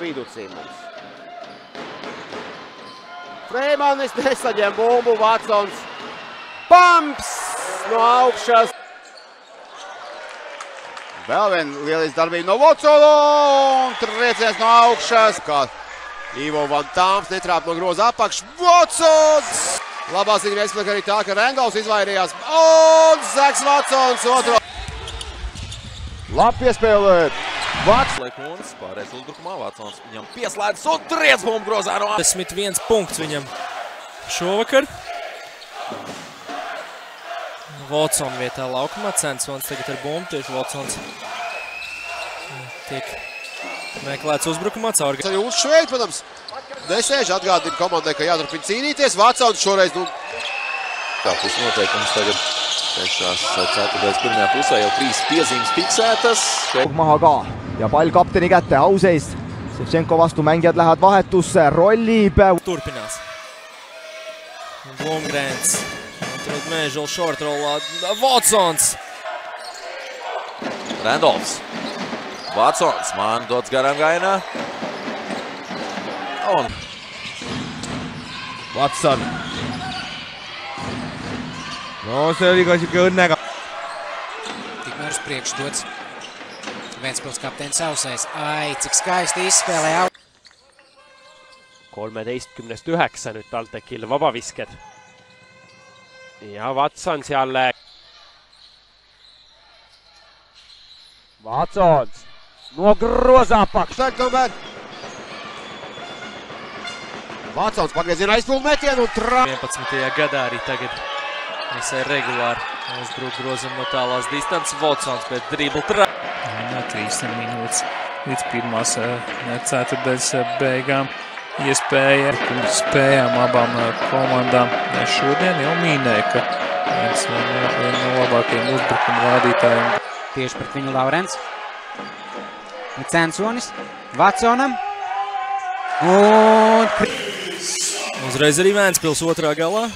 Viducī mums. Freimanis nesaņem bumbu, Vatsons. Pamps no augšas. Vēl viena lieliska darbība no Vatsona un trieciens no augšas. Kā Ivo Van Tāms netrāp no groza apakš. Vatsons! Labā ziņa eksplika arī tā, ka Rendovs izvairījās. Un Zeks Vatsons otro. Labi piespēlēt. Lekuns pārējais uzbrukumā, Vatsons viņam pieslēdzas un triec bumbu grozā no 11 punkts viņam šovakar. Vatsona vietā laukumā, Censons tagad ar bumbu, tieši Vatsons tiek meklēts uzbrukumā caur. Arī uzšveikt, protams, nesēž atgādina komandai, ka jāturpina cīnīties. Vatsons šoreiz, Tā pusnoteikums tagad trešās ceturtdaļas pirmajā pusē jau 3 piezīmes fiksētas. Maha ka ja pall kapteni kätte auseis. Ševtšenko vastu mängijad lähevad vahetusse, rollib. Turpinās. Blomgrens. Atrod Mežuls short rollā. Vatsons. Rendovs. Vatsons. Man dots garām gainā. Un Vatson. No see oli ka siuke õnnega. Tikmēr uz priekšu dots. Ventspils kapteinis Ausais. Ai, cik skaisti izspēlē. 13-9 nüüd TalTechil vabavisked. Ja Vatson seal. Vatsons. No groza apakš. Vatsons pagriezina aizpildu metienu un 11. gadā arī tagad visai regulāri uzbruk grozam no tālās distances. Vatsons pēc dribla 3 minūtes līdz pirmās ceturtdaļas beigām. Iespēja spējām abām komandām šodien jau minēja, ka viens no labākajiem uzbrukuma rādītājiem. Tieši pret viņu Laurents. Censonis. Vatsonam. Un uzreiz arī Ventspils otrā galā.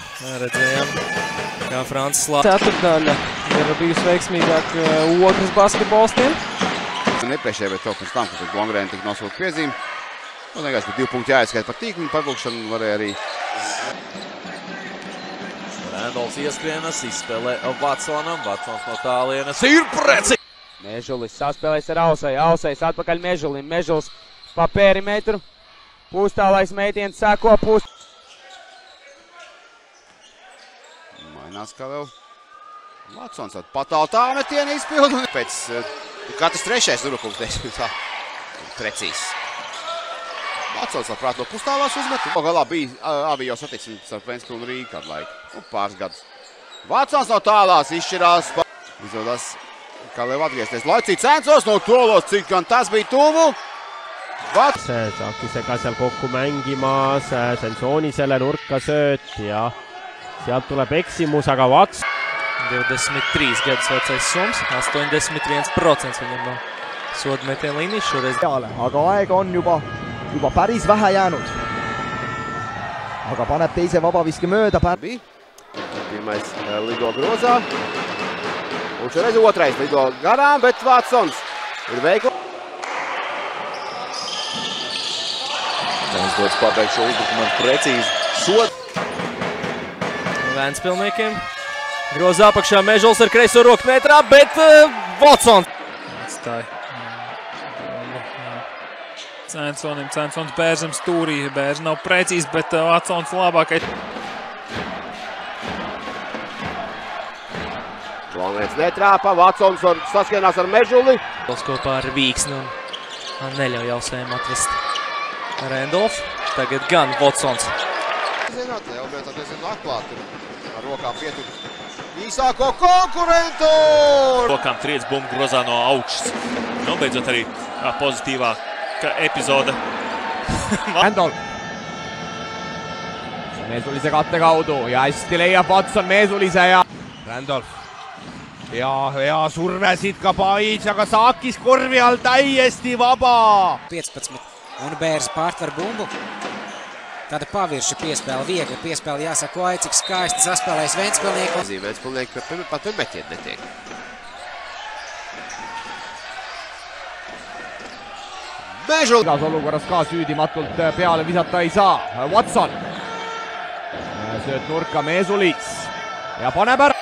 Redzējām, kā Francis Lācis. Ceturtdaļa ir bijusi veiksmīgāk otras basketbolstiem. Nepriekšēja, bet to pēc tam, kad Blomgrēni tika nosūta piezīme. Man liekas, ka 2 punkti jāizskaita par tīkliņu pavilkšanu varēja arī. Rendovs ieskrienas, izspēlē Vatsonam. Vatsons no tālienes ir preci. Mežulis saspēlēs ar Ausai. Ausais atpakaļ Mežulim. Mežuls pa perimetru. Pustālais meitiens sāko pust. Mainās kā vēl. Vatsons patāl tā metienu izpildu. Pēc katrs trešais uzbrukums, teiksim tā, precīzs. Vatsons labprāt no pustālās uzmet. Galā bija avio satiksmes ar Ventspilu un Rīgu kādu laiku. Un pāris gadus. Vatsons no tālās izšķirās. Izvēlās, kā vēl atgriezties. Laicī Censons no tolos, cik gan tas bija tuvu. Saabki see ka seal kokku mängimas, Sensoni selle nurka sööt ja sealt tuleb eksimus, aga Vats. 23 gadus vecais Soms, 81% viņam no sodmetiena līnijas šoreiz. Aga aega on juba päris vähe jäänud. Aga paneb teise vabaviske mööda. Pirmais lido grozā. Un šoreiz otrais lido garām, bet Vatsons ir veikli. Mums dots pabeigt šo uzbrukumu precīzi sod. Ventspilniekiem. Grozā apakšā Mežuls ar kreiso roku metrā, bet Vatsons. Atstāja Censonim. Censons bērzam stūrī. Bērz nav precīzi, bet Vatsons labākais. Blomgrēns netrāpa, Vatsons saskienās ar Mežuli. Kopā ar Vīksni un neļauj Ausējiem atvest Rendolf. Tagad gan Vatsons. Zināt, jau bija tā diezgan atklāti. Ar rokām pietur īsāko konkurentu! Rokām triec bumbu grozā no augšas. Nu, beidzot arī pozitīvā epizode. Rendolf. Meesulise katte kaudu ja hästi leiab Vatson Meesulise ja Rendolf. Ja surve siit ka Paits, aga saakis korvi all täiesti vaba. 15 un Bērs pārtver bumbu. Tāda pavirša piespēle, viegli piespēle, jāsaka, oi, cik skaisti saspēlējas Ventspilnieku. Ventspilnieki pat metiet netiek. Mežul. igas olukorras ka süüdimatult peale visata ei saa. Watson. Sööt nurka Meesulis ja paneb ära.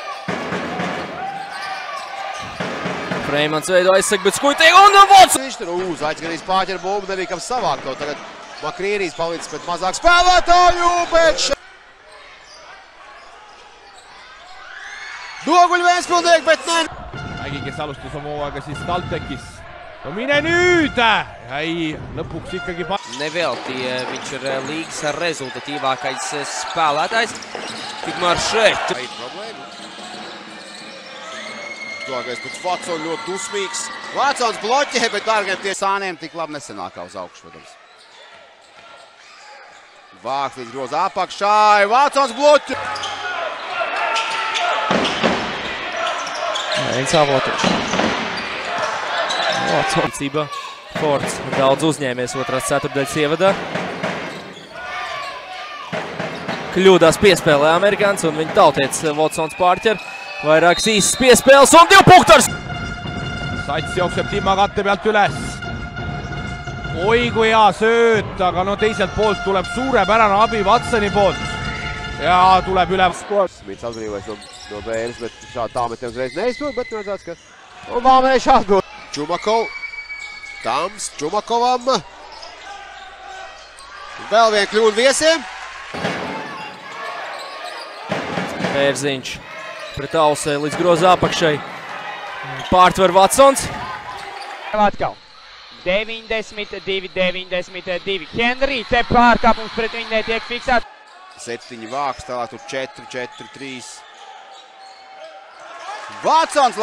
Freimans veido aizsaka, bet skuitīgi un Watson! Viņš tur aizganīs Pāķera bumbu, nebija kam savākt to. Tagad Makrīnijas palicis pēc mazāk spēlētāju, bet Noguļ Vēnspildnieki, bet ne. Mägi, kes alustas oma hooaega siis TalTechis. No mine nüüd! Ei, lõpuks ikkagi... Nevelti viņš ir līgas rezultatīvākais spēlētājs. Tikmēr šeit. Problēma. Tuvākais pēc Watsona ļoti dusmīgs. Watsons bloķē, bet dārgiem tie sāniem tik labi nesenākā uz augšu, protams. Vāks līdz groza apakšā, Watsons bloķē. Mēģins avotoši. Watsons. Fords daudz uzņēmies otrās ceturdaļas ievadā. Kļūdās piespēlē amerikāns un viņa tautietis Watsons pārķer. Vairākas īsas piespēles un 2 punktars! Sats jookseb Timma katte pealt üles. Oi kui hea sööt, aga no teiselt poolt tuleb suurepärane abi Watsoni poolt. Ja tuleb üle. Smits atbrīvojas no bēles, bet šādi tāmetiem uzreiz neizprot, bet redzēts, ka un Vāmenē šādi dod. Čumakov. Tams Čumakovam. Vēl vien kļūda viesiem. Bērziņš pret Ausē līdz groza apakšai. Pārtver Watsons. Atkal. 92. Henry, te pārkāpums pret viņu netiek fiksēt. 7 vāks, tālāk tur 4, 4, 3. Watsons